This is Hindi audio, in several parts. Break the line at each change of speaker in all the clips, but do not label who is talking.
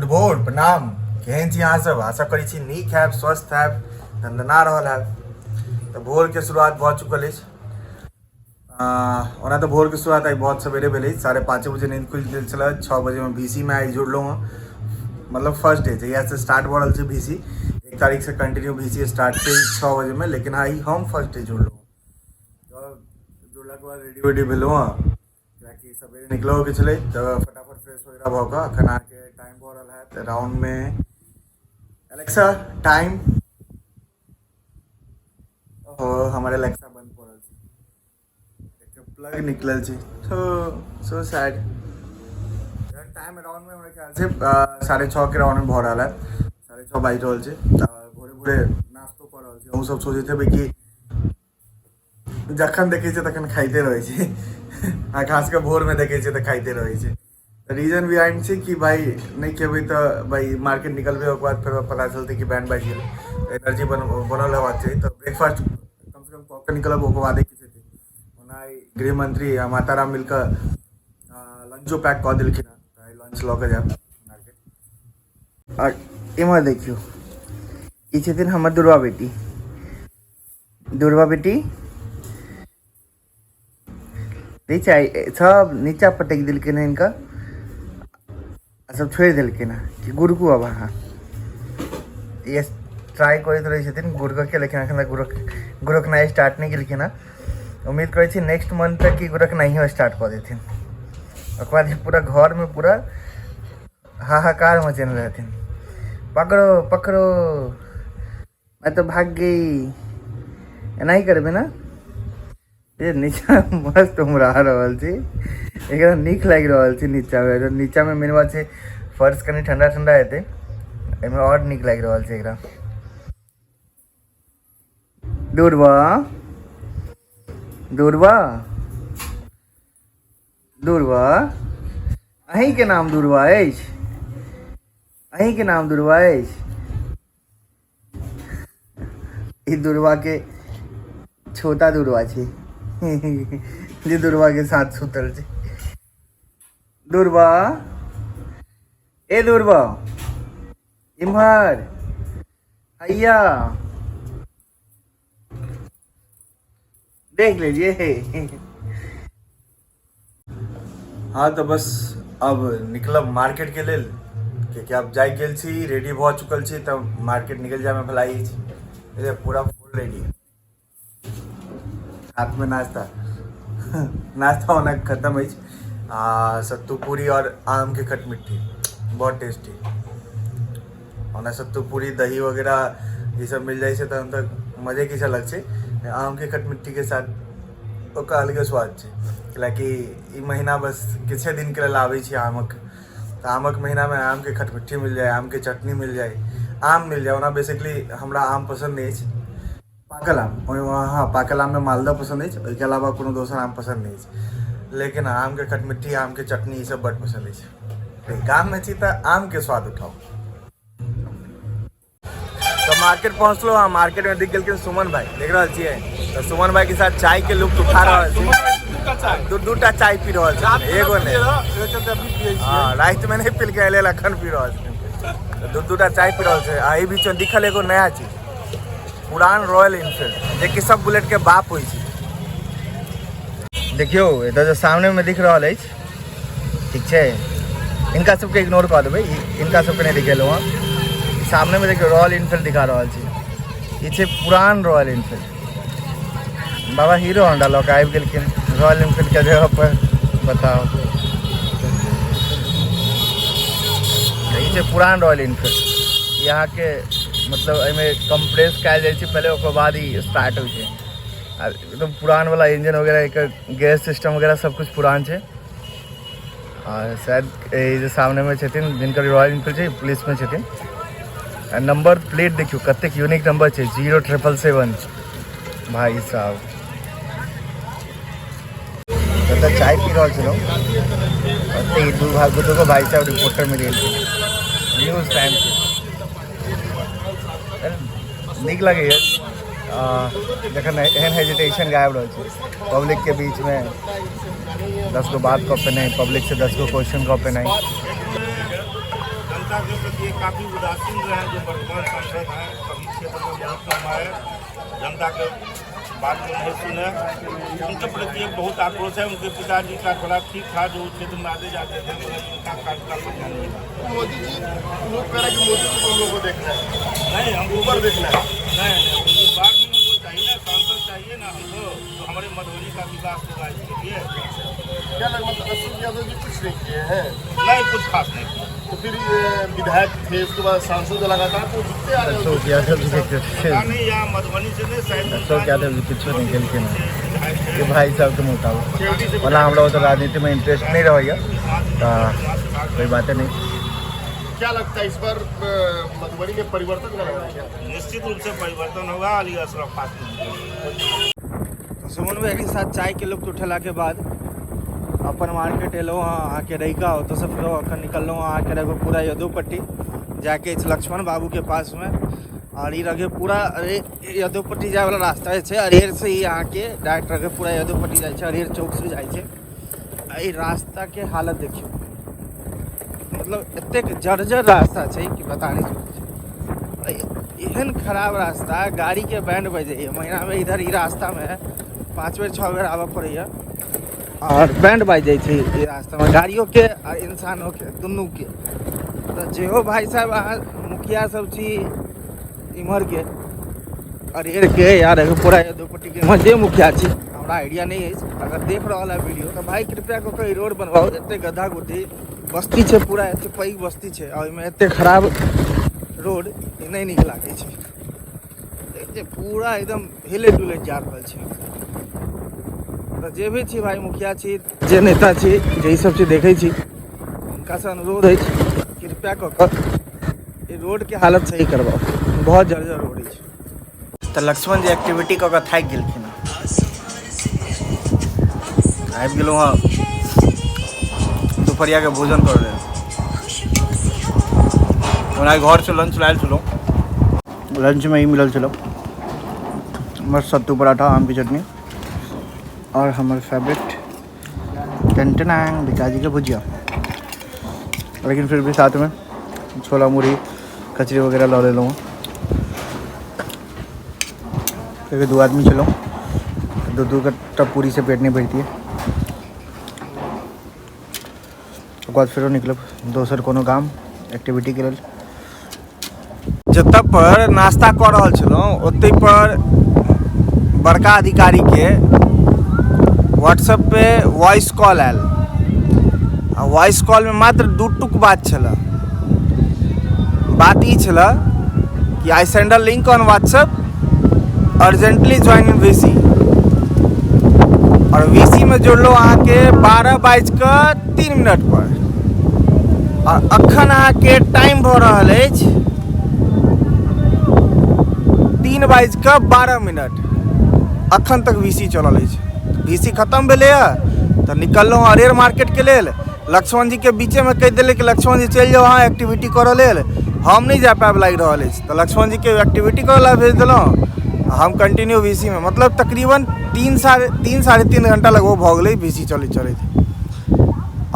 भोर प्रणाम। केहन छी अहाँ सब? आशा करै छी नीक हैब, स्वस्थ हैब, दंदना रहल हैब। तऽ भोर के शुरुआत भऽ चुकल अछि। ओना तऽ भोर के शुरुआत आइ बहुत सवेरे भेल अछि। 5:30 बजे नींद खुलि गेल छलै। 6 बजे में VC में आइ जुड़लहुँ हँ। मतलब फर्स्ट डे जहिया से स्टार्ट भऽ रहल छै VC, 1 तारीख से कंटिन्यू VC स्टार्ट छै 6 बजे में, लेकिन आइ हम फर्स्ट डे जुड़लहुँ। तऽ जुड़लाके बाद रेडी वेडी भेलहुँ हँ, कियाकि सवेरे निकलहो के छलै। तऽ फटाफट फ्रेश वगैरह भऽ कऽ अखन अहाँके टाइम भऽ रहल है तऽ राउंड में एलेक्सा टाइम। ओहो हमर एलेक्सा बंद पड़ल छै, प्लग निकलल छै। So sad. टाइम अराउंड में हमरा ख्याल से 6:30 के राउंड में भऽ रहल है। 6:30 बाजि रहल छै। भोरे भोरे नाश्तो कऽ रहल छी। अहूँ सब सोचैत हेबै कि जखन देखै छै तखन खाइते रहै छै आ खास कऽ भोर में देखै छै तऽ खाइते रहै छै। रीजन बिहाइंड छै कि भाई नहीं खेबै तऽ भाई मार्केट निकलबै, ओकर बाद फिर पता चलतै कि बैंड बाजि गेलै। एनर्जी बनल रहबाक चाही। तऽ ब्रेकफास्ट कम से कम कऽ के निकलब, ओकर बादे किछु हेतै। ओना गृह मंत्री आ माताराम मिलकर लंचो पैक कऽ देलखिन हँ, तऽ लंच लऽ के जायब मार्केट। और इम्हर देखियौ, ई छथिन हमर दुर्वा बेटी। दुर्वा बेटी सब नीचा पटक दिलखिन हँ इनका, सब छोड़ि देलखिन हँ कि गुड़कू अब अहाँ। ये ट्राई करैत रहै छथिन गुड़कऽ, लेकिन एखन तक गुड़कनाइ स्टार्ट नहीं केलखिन हँ। उम्मीद करै छी नेक्स्ट मंथ तक कि गुड़कनाइयो स्टार्ट कऽ देथिन। ओकर बाद पूरा घर में पूरा हाहाकार मचेने रहथिन। पकड़ो पकड़ो, मैं तो भाग गई, एना ही करबे ना। ये नीचा मस्त उमरा रहल छी, एकदम नीक लागि रहल छै नीचा में। नीचा में मेन बात छै फर्श कनी ठंडा ठंडा हेतै, एहिमे और नीक लागि रहल छै एकरा। दुर्वा दुर्वा दुर्वा, अहीं के नाम दुर्वा अछि? अहीं के नाम दुर्वा अछि? ई दुर्वा के छोटा दुर्वा छै जे दुर्वा के साथ सुतल छै। दुर्वा, ए दुर्वा इम्हर हैया देख लीजिए। हाँ तो बस अब निकलब मार्केट के लेल, क्योंकि अब जाग गेल छी, रेडी भऽ चुकल छी, तब मार्केट निकल जाए में भलाई अछि। पूरा फुल रेडी, हाथ में नाश्ता नाश्ता होना खत्म अछि। सत्तू पूरी और आम के खटमिट्ठी बहुत टेस्टी। ओना सत्तू पूरी दही वगैरह ये सब मिल जाए तो हम तक मजे किछु अलग छै। आम के खटमिट्ठी के साथ ओकर अलगे स्वाद छै। कैलाकि ई महीना बस किछे दिन के लेल आबै छै आमक, तऽ आमक महीना में आम के खटमिट्ठी मिल जाए, आम के चटनी मिल जाए, आम मिल जाए। ओना बेसिकली हमरा आम पसंद नहीं छै, पाकल आम। हाँ, पाकल आम में मालदह पसंद अछि, ओहिके अलावा कोनो दोसर आम पसंद नहीं छै। लेकिन आम के खटमिट्ठी, आम के चटनी ई सब बड पसंद अछि। गाम में छी तऽ आम के स्वाद उठाउ। तो मार्केट पहुँचलो, हाँ मार्केट में दिख गेलखिन सुमन भाई, देख रहल छियै। तो सुमन भाई के साथ चाय के लुत्फ उठा रहल छी। दूटा चाय पी रहल छी, एगो नहीं। हाँ, रात में नहीं पी के अयले, अखन पी रहल छी। दूटा चाय पी रहल छै। एहि बीच में दिखल एगो नया चीज, पुरान रॉयल इनफील्ड, जे कि सब बुलेट के बाप होइ छै। देखियो इधर जो सामने में दिख रहल अछि, ठीक छै, इनका सबके इग्नोर कऽ देबै, इनका सबके नहीं दिखेलहुँ हँ। सामने में देखियो रॉयल इनफील्ड दिखा रहल छी, ई छै पुरान रॉयल इनफील्ड। बाबा हीरो होंडा लऽ के आबि गेलखिन रॉयल इनफील्ड के जगह पर, बताओ। ई छै पुरान रॉयल इनफील्ड। यहाँ के मतलब एहिमे कंप्रेस कयल जाइ छै पहले, ओकर बाद ही स्टार्ट होइ छै। एकदम पुरान वाला इंजन वगैरह, एक गैस सिस्टम वगैरह सब कुछ पुरान छै। और शायद जे सामने में छथिन जिनकर रॉयल इनफील्ड छै, पुलिस में छथिन। नंबर प्लेट देखियो कतेक यूनिक नंबर छै, 0777। भाई साहब तो चाय पी रहल छलहुँ, दू भाई साहब रिपोर्टर मिल गेल न्यूज टाइम के। नीक लगैए जखन एहन हेजिटेशन गाबि रहल छै पब्लिक के बीच में, 10 गो बात कऽ पेनाइ, पब्लिक से 10 गो क्वेश्चन कऽ पेनाइ।
जनता के प्रति काफ़ी उदासीन रहे जो वर्तमान सांसद हैं, कभी क्षेत्र में बहुत कम आए, जनता के बात को नहीं सुने, उनके प्रति एक बहुत आक्रोश है। उनके पिताजी का थोड़ा ठीक था जो उस क्षेत्र में आते जाते थे, मगर उनका कार्यकाल पर ध्यान नहीं था।
मोदी जी लोग कह रहे हैं कि मोदी जी को हम लोग को देखना है,
नहीं हमको
ऊपर देखना है।
नहीं इस बार भी हमको चाहिए ना, सांसद चाहिए ना हमको, तो हमारे मधुबनी का विकास होगा इसके लिए।
क्या लगा मतलब अशोक यादव जी कुछ नहीं किए हैं?
नहीं कुछ खास नहीं किया।
तो फिर विधायक थे, उसके बाद सांसद लगातार तो दिखते आ रहे हैं।
अशोक यादव जी के
पता नहीं यहाँ मधुबनी से नहीं शायद
अशोक यादव जी कुछ नहीं खेलते ना ये भाई साहब के मुताबिक, वरना हम लोग तो राजनीति में इंटरेस्ट नहीं रहिए, तो कोई बातें नहीं।
क्या लगता है इस बार मधुबनी में परिवर्तन का लगा क्या?
निश्चित रूप से परिवर्तन होगा अली अशरफ फातमी।
तो सुमन भाई के साथ चाय के लुप्त उठेला के बाद अपन मार्केट एलो आके रहीका हो तो सब फिर अखन निकल आके रहो पूरा यदुपट्टी जाके लक्ष्मण बाबू के पास में, और ये रहे पूरा अरे यदुपट्टी जाए वाला रास्ता है अरेर से ही यहाँ के डायरेक्ट रहे पूरा यदुपट्टी जाए अरेर चौक से जाए। रास्ता के हालत देखियो, मतलब एतेक जर्जर रास्ता है कि बता नहीं सकते। एहन खराब रास्ता, गाड़ी के बैंड बजे महीना में इधर ई रास्ता में 5 बेर 6 बेर आबऽ पड़ैया और बैंड बाज जाइ छै रास्ता में, गाड़ियों के और इंसानों के दुनू के। तो जेहो भाई साहब अहाँ मुखिया सब छी इम्हर के अरेर के यार पूरा यदुपट्टी के जे मुखिया छी, हमरा आइडिया नहीं है। अगर देख रहा है वीडियो तो भाई कृपया कऽ के रोड बनवाओ। एते गड्ढा गुड्ढी बस्ती छै, पूरा एते पैघ बस्ती छै और ओहिमे एते खराब रोड नहीं नीक लागै छै, पूरा एकदम हिले डुले जा रहल छै। तो जे भी छी भाई मुखिया छी, जे नेता छी, जे सब चीज देखै छी, उनका से अनुरोध है कृपया कऽ के रोड के हालत सही करवाओ, बहुत जर्जर रोड है। तो लक्ष्मण जी एक्टिविटी कऽ के थाकि गेलखिन, आबि गेलहुँ हँ दुपहरिया के भोजन कर रहे। घर से लंच लायल छलहुँ, लंच में ही मिलल छलौ मस्त सत्तू पराठा, आम की चटनी और हमारे फेवरेट टेंटन बिकाजी के भुजिया, लेकिन फिर भी साथ में छोला मुड़ी कचरी वगैरह ला ले लूँ क्योंकि 2 आदमी चलो, 2 कट्टा पूरी से पेट नहीं भरती है। उसके बाद फिर निकलब दोसर कोनो काम एक्टिविटी के लिए। जतऽ पर नाश्ता कर रहल छलहुँ ओतै पर बड़का अधिकारी के व्हाट्सएप पे वॉइस कॉल आयल, आ वॉइस कॉल में मात्र 2 टुक बात छल। बात ई छल कि I send a link on WhatsApp, urgently join in VC, और VC में जुड़लो अहाँ के 12:03 पर, और अखन अहाँ के टाइम भऽ रहल अछि 3:12। अखन तक VC चलल अछि। VC खत्म भेलै तो निकललहुँ अरेर मार्केट के लेल। लक्ष्मण जी के बीचे में कहि दिले कि लक्ष्मण जी चलि जाओ अहाँ एक्टिविटी करऽ लेल, हम नहीं जा पाएब लागि रहल अछि। तो लक्ष्मण जी के एक्टिविटी करऽ ला भेज देलहुँ, हम कंटिन्यू VC में, मतलब तकरीबन 3 3.5 घंटा लगभग भऽ गेलै VC चलैत।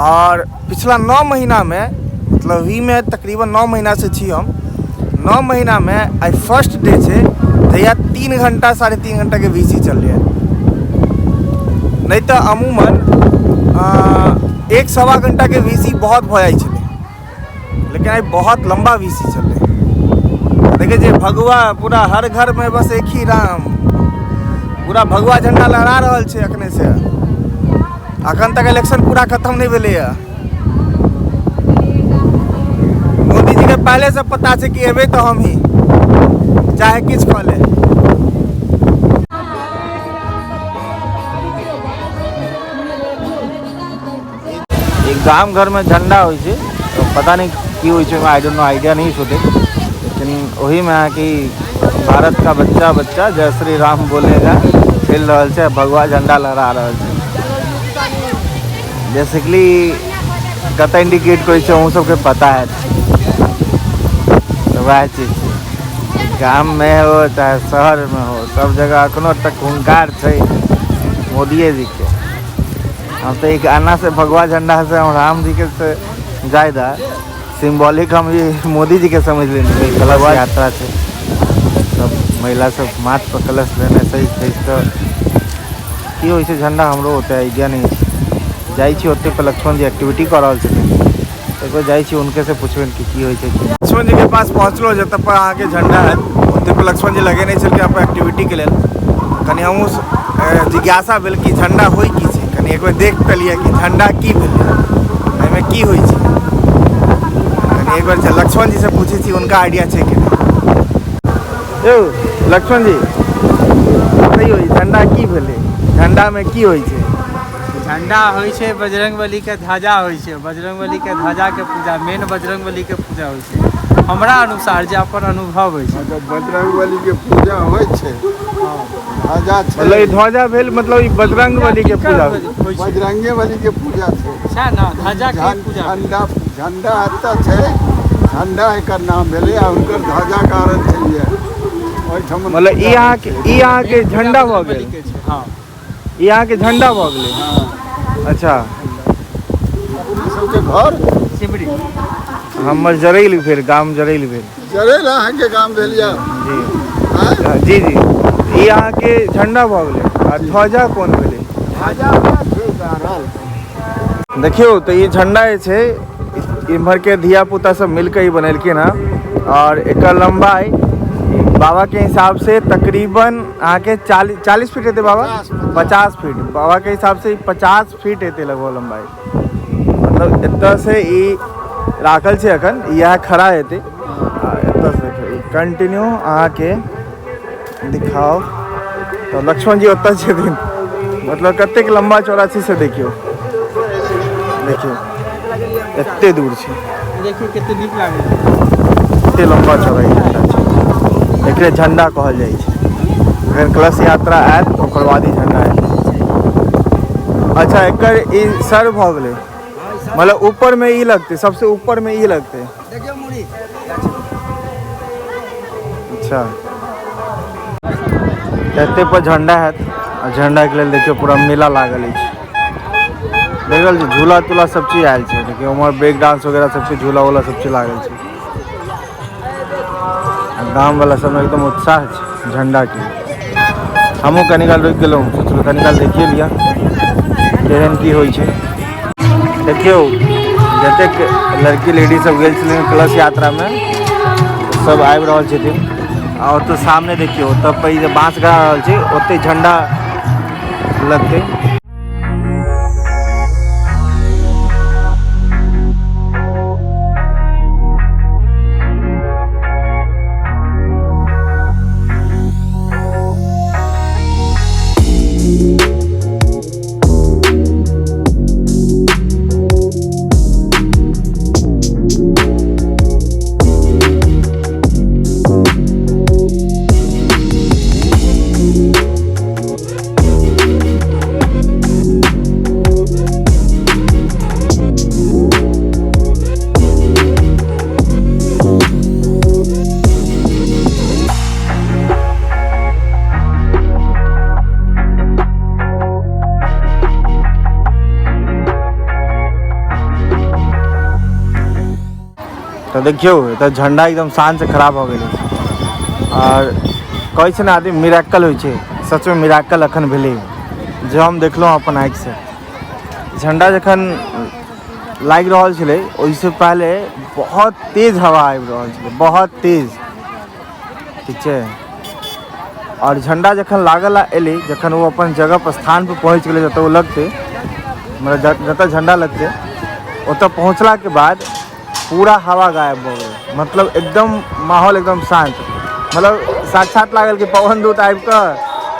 और पिछला 9 महीना में, मतलब V में तकरीबन 9 महीना से छी हम, 9 महीना में आई फर्स्ट डे छै जहिया 3 घंटा 3.5 घंटा के VC चल रहा है। नहीं तो अमूमन 1-1.25 घंटा के VC बहुत भऽ जाइ छलै, लेकिन आई बहुत लंबा VC चललै। देखिए जे भगवा पूरा हर घर में बस एक ही राम, पूरा भगवा झंडा लहरा रहल छै अखने से। अखन तक इलेक्शन पूरा खत्म नहीं भेलै है। मोदी जी के पहले से पता छै कि एबे तो हम ही चाहे किछ कऽ ले। गाम घर में झंडा हो तो पता नहीं की हो, आई डोंट नो, आइडिया नहीं छोटे, लेकिन वही में है कि भारत का बच्चा जय श्री राम बोलेगा चल रहा है, भगवा झंडा लहरा रहा है। बेसिकली कत इंडिकेट कर सबके पता है, तो वह चीज़ गाम में हो चाहे शहर में हो, सब जगह अखनो तक हुंकार है मोदी जी के। हम तो एक आना से भगवा झंडा से हम राम जी के से ज़्यादा
सिंबॉलिक हम ये मोदी जी के समझ लेंगे कलश यात्रा से सब महिला सब माथ पर कलश लेने सही सही तो की होइ छै झंडा हमरो ओते आइडिया नहीं छै जाइ छी ओते पे लक्ष्मण जी एक्टिविटी कर रहल छथिन एक बार जाइ छी उनके से पूछबे की होइ छै लक्ष्मण जी के पास पहुँचलो जब पर अहाँ के झंडा है ओते पे लक्ष्मण जी लगे नहीं छल अपन एक्टिविटी के लेल कनी हमहूँ जिज्ञासा भेल कि झंडा होइ की छै कनी एक बेर देख पेलिए कि झंडा की भेलै एहिमे की होइ छै कनी एक बार लक्ष्मण जी से पूछे छी उनका आइडिया छै कि यौ लक्ष्मण जी बताइयो झंडा की भेलै झंडा में की होइ छै
झंडा होइ छै बजरंगबली के ध्वजा होइ छै बजरंगबली के ध्वजा के पूजा मेन बजरंगबली के पूजा होइ छै हमरा अनुसार जे अपन अनुभव होइ छै
बजरंगबली के पूजा होइ छै ध्वजा छै
मतलब ई ध्वजा भेल मतलब ई बजरंगबली के पूजा
होइ छै
बजरंगे बली के पूजा छै
छै ना ध्वजा के पूजा
झंडा झंडा एतऽ छै झंडा एकर नाम भेलै आ हुनकर ध्वजा कारण छै ये ओहिठाम
मतलब ई अहाँ के झंडा भऽ गेल
के छै हाँ
ई अहाँ के झंडा भऽ गेलै अच्छा
सबके घर
सिमरी
हमर जरैल भेल गाम जरैल भेल
जरे अहाँके गाम भेल यऽ
जी जी ई अहाँ के झंडा भऽ गेलै आ ध्वजा कोन भेलै देखियो तो ये झंडा जे छै इम्हर के धिया पुता सब मिलकर ही बनेलखिन हँ और एकर लंबाई बाबा के हिसाब से तकरीबन अहाँ के 40 फीट हेतै बाबा 50 फीट बाबा के हिसाब से 50 फीट हेतै लगभग लंबाई मतलब एतऽ से ई राखल छै अखन यह खड़ा हेतै एतऽ से कंटिन्यू अहाँ के दिखाओ तो लक्ष्मण जी ओतऽ छथिन मतलब कतेक लंबा चौड़ा छै से देखियो एते दूर छै
देखिए कते नीक लागै
एते लंबा चौड़ा झंडा छै एकरे झंडा कहल जाइ छै अगर कलश यात्रा आयत तो ओकर बाद ही झंडा आयत अच्छा एकर ई सर भऽ गेलै मतलब ऊपर में ई लगतै सबसे ऊपर में ई लगतै अच्छा एते पर झंडा हैत आ झंडा के लेल देखियो पूरा मेला लागल अछि देखल छै झूला तूला सब चीज आयल छै देखियो उमहर ब्रेक डांस वगैरह सब चीज झूला वूला सब चीज लागल छै गाँव वाला सब एकदम उत्साह छै झंडा के हमहूँ कनी काल रुकि गेलहुँ सोचलहुँ कनी काल देखिए लिअ केहन की होइ छै देखियौ जतेक लड़की लेडी सब गेल छथिन कलश यात्रामे सब आबि रहल छथिन आ ओतऽ सामने देखियौ ओतऽ पर जे बाँस गड़ा रहल छै ओतै झंडा लगतै तो देखियो तो झंडा एकदम शान से खराब हो गए और कहै छै ने आदमी मिराकल होइ छै सच में मिराकल अखन भेलै जो हम देखलहुँ अपन आँखि से झंडा जखन लागि रहल छलै ओहिसे पहले बहुत तेज हवा आबि रहल छलै बहुत तेज ठीक छै और झंडा जखन लागल एलै जखन वो अपन जगह पर स्थान पर पहुँच गेलै जतऽ वो लगतै मतलब जतऽ झंडा लगतै ओतऽ पहुँचला के बाद पूरा हवा गायब हो गई मतलब एकदम माहौल एकदम शांत मतलब साक्षात लागल कि पवन दूत आबि कऽ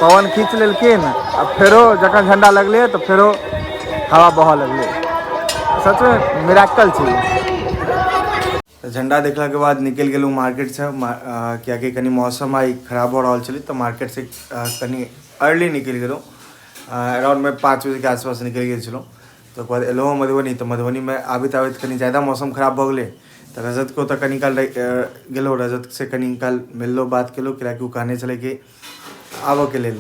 पवन खींच लेलखिन आ फेरो जखन झंडा लगलै तो फेरो हवा बहऽ लगलै सच में मिराकल छै झंडा देखला के बाद निकल गेलहुँ मार्केट से कियाकि कनी मौसम आई खराब हो रहा छलै तो मार्केट से कनी अर्ली निकल गेलहुँ अराउंड में 5 बजे के आसपास निकल गेल छलहुँ तो बाद एलहुँ मधुबनी तो मधुबनी में आबित आबित कनी ज़्यादा मौसम खराब भऽ गेलै तो रजत को तो कनी काल गेलहुँ रजत से कनी काल मिललो बात केलहुँ कियाकि ओ कहने छलै कि आबऽ के लेल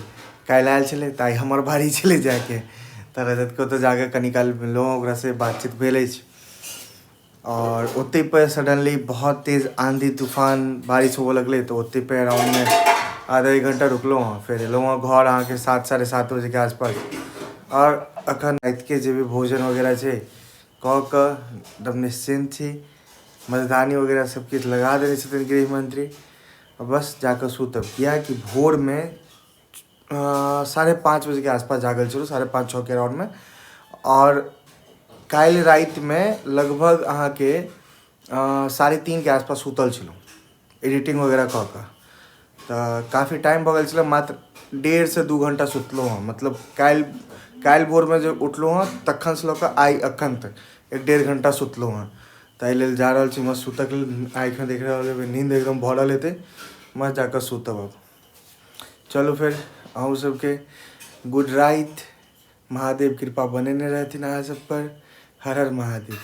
काल्हि आयल छलै ताइ हमर बारी छलै जाके तो रजत को तो जाके कनी काल मिललहुँ ओकरा से बातचीत भेल अछि
और ओते पे सडनली बहुत तेज़ आंधी तूफान बारिश होने लगले तो ओते पे अराउंड में आधा एक घंटा रुकलो वहाँ, फिर एलो वहाँ घर अहाँ के 7-7:30 बजे के आसपास। और अखन रात के जो भी भोजन वगैरह है कह के एकदम निश्चिंत थी, मजदानी वगैरह सब किछु लगा देने छथिन गृह मंत्री। और बस जाकर सुतब, किया कि भोर में 5:30 बजे के आसपास जागल छलू, 5:30-6 के अराउंड में। और काल्हि रात में लगभग अहाँ के 3:30 के आसपास सुतल छलू एडिटिंग वगैरह कऽ के। तो काफ़ी टाइम भऽ गेल छलै, मात्र 1.5 से 2 घंटा सुतलहुँ हँ। मतलब काल्हि भोर में जब उठलहुँ हँ तखन से लऽ कऽ आइ एखन तक 1.5 घंटा सुतलहुँ हँ। ताहि लेल जा रहल छी मस्त सुतक लेल। आँखि देख रहल हेबै नींद एकदम भरल हेतै, मस्त जाकर सुतब अब। चलू फिर अहूँ सबके गुड राइत, महादेव कृपा बनेने रहथिन अहाँ सब पर। हर हर महादेव।